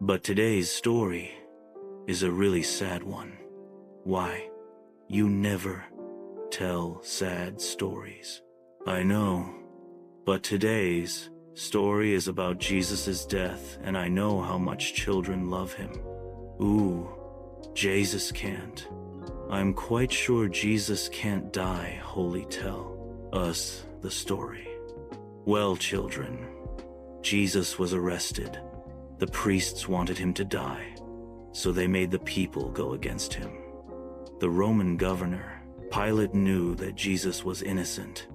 But today's story is a really sad one. Why? You never tell sad stories. I know, but today's story is about Jesus' death, and I know how much children love him. Ooh, Jesus can't. I'm quite sure Jesus can't die. Holy, tell us the story. Well, children, Jesus was arrested. The priests wanted him to die, so they made the people go against him. The Roman governor, Pilate, knew that Jesus was innocent,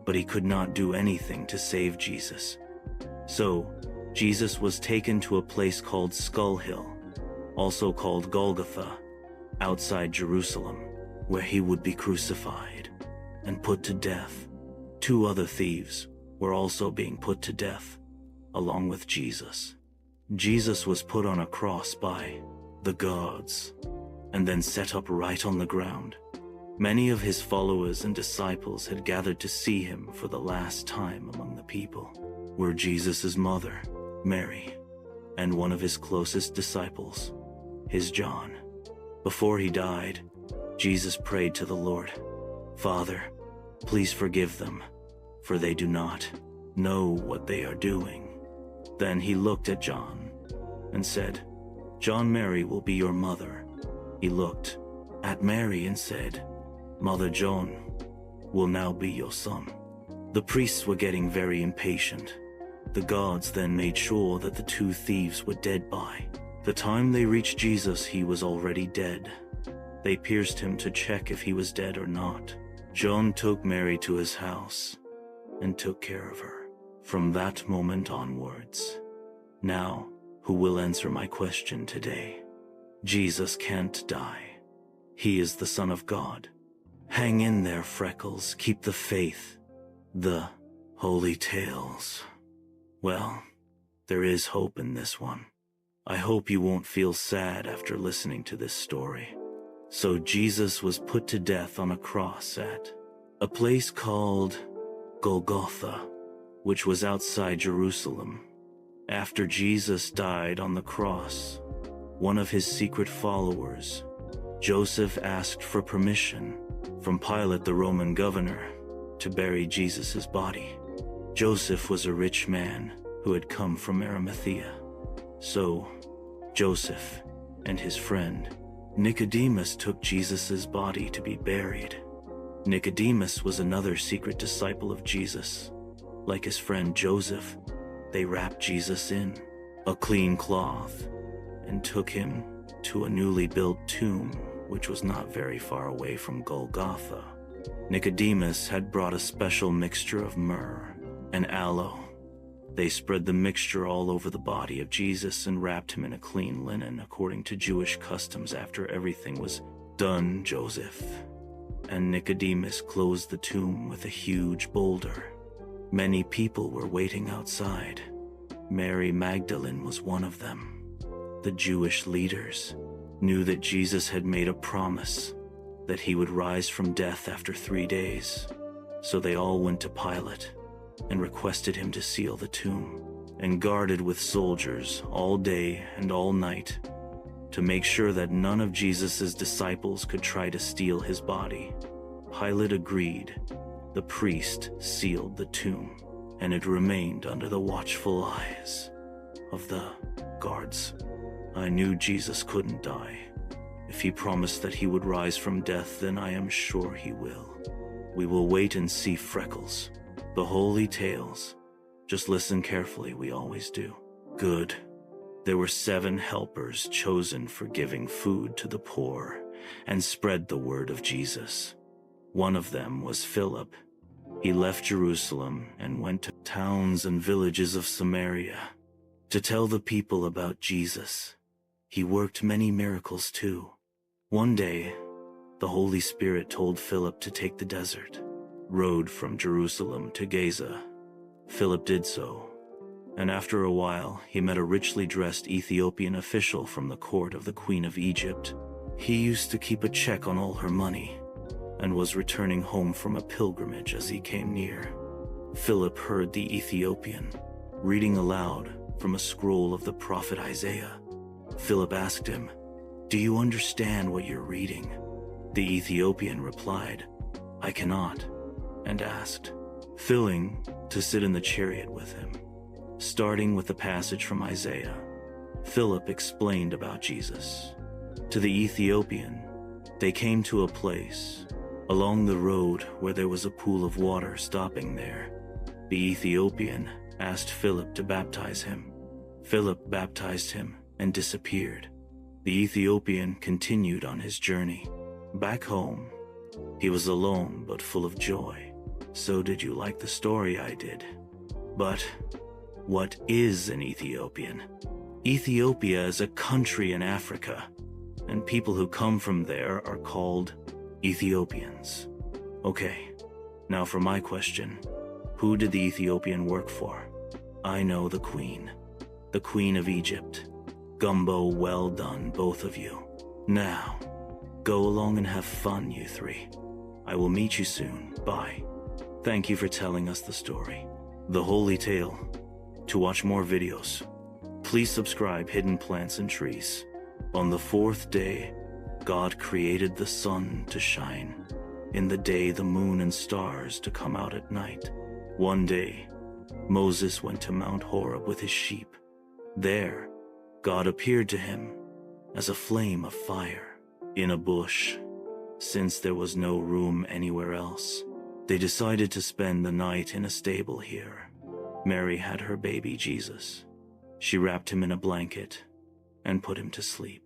but he could not do anything to save Jesus. So, Jesus was taken to a place called Skull Hill, also called Golgotha, outside Jerusalem, where he would be crucified and put to death. 2 other thieves were also being put to death, along with Jesus. Jesus was put on a cross by the guards and then set up right on the ground. Many of his followers and disciples had gathered to see him for the last time among the people. Were Jesus' mother, Mary, and one of his closest disciples, his John. Before he died, Jesus prayed to the Lord, "Father, please forgive them, for they do not know what they are doing." Then he looked at John and said, "John, Mary will be your mother." He looked at Mary and said, "Mother, John will now be your son." The priests were getting very impatient. The guards then made sure that the 2 thieves were dead by the time they reached Jesus. He was already dead. They pierced him to check if he was dead or not. John took Mary to his house and took care of her from that moment onwards. Now, who will answer my question today? Jesus can't die. He is the Son of God. Hang in there, Freckles. Keep the faith. The holy tales. Well, there is hope in this one. I hope you won't feel sad after listening to this story. So Jesus was put to death on a cross at a place called Golgotha, which was outside Jerusalem. After Jesus died on the cross, one of his secret followers, Joseph, asked for permission from Pilate, the Roman governor, to bury Jesus' body. Joseph was a rich man who had come from Arimathea. So, Joseph and his friend Nicodemus took Jesus' body to be buried. Nicodemus was another secret disciple of Jesus. Like his friend Joseph, they wrapped Jesus in a clean cloth and took him to a newly built tomb, which was not very far away from Golgotha. Nicodemus had brought a special mixture of myrrh and aloe. They spread the mixture all over the body of Jesus and wrapped him in a clean linen according to Jewish customs. After everything was done, Joseph and Nicodemus closed the tomb with a huge boulder. Many people were waiting outside. Mary Magdalene was one of them. The Jewish leaders knew that Jesus had made a promise that he would rise from death after 3 days. So they all went to Pilate and requested him to seal the tomb and guard it with soldiers all day and all night to make sure that none of Jesus' disciples could try to steal his body. Pilate agreed. The priest sealed the tomb, and it remained under the watchful eyes of the guards. I knew Jesus couldn't die. If he promised that he would rise from death, then I am sure he will. We will wait and see, Freckles. The holy tales. Just listen carefully, we always do. Good. There were 7 helpers chosen for giving food to the poor and spread the word of Jesus. One of them was Philip. He left Jerusalem and went to towns and villages of Samaria to tell the people about Jesus. He worked many miracles too. One day, the Holy Spirit told Philip to take the desert road from Jerusalem to Gaza. Philip did so, and after a while, he met a richly dressed Ethiopian official from the court of the Queen of Egypt. He used to keep a check on all her money and was returning home from a pilgrimage as he came near. Philip heard the Ethiopian reading aloud from a scroll of the prophet Isaiah. Philip asked him, "Do you understand what you're reading?" The Ethiopian replied, "I cannot," and asked, filling to sit in the chariot with him. Starting with the passage from Isaiah, Philip explained about Jesus. To the Ethiopian, they came to a place along the road where there was a pool of water. Stopping there, the Ethiopian asked Philip to baptize him. Philip baptized him and disappeared. The Ethiopian continued on his journey. Back home, he was alone but full of joy. So did you like the story I did? But what is an Ethiopian? Ethiopia is a country in Africa, and people who come from there are called Ethiopians. Okay, now for my question. Who did the Ethiopian work for? I know the Queen of Egypt. Gumbo, well done, both of you. Now, go along and have fun, you three. I will meet you soon. Bye. Thank you for telling us the story. The Holy Tale. To watch more videos, please subscribe Hidden Plants and Trees. On the fourth day, God created the sun to shine. In the day, the moon and stars to come out at night. One day, Moses went to Mount Horeb with his sheep. There, God appeared to him as a flame of fire in a bush. Since there was no room anywhere else, they decided to spend the night in a stable here. Mary had her baby Jesus. She wrapped him in a blanket and put him to sleep.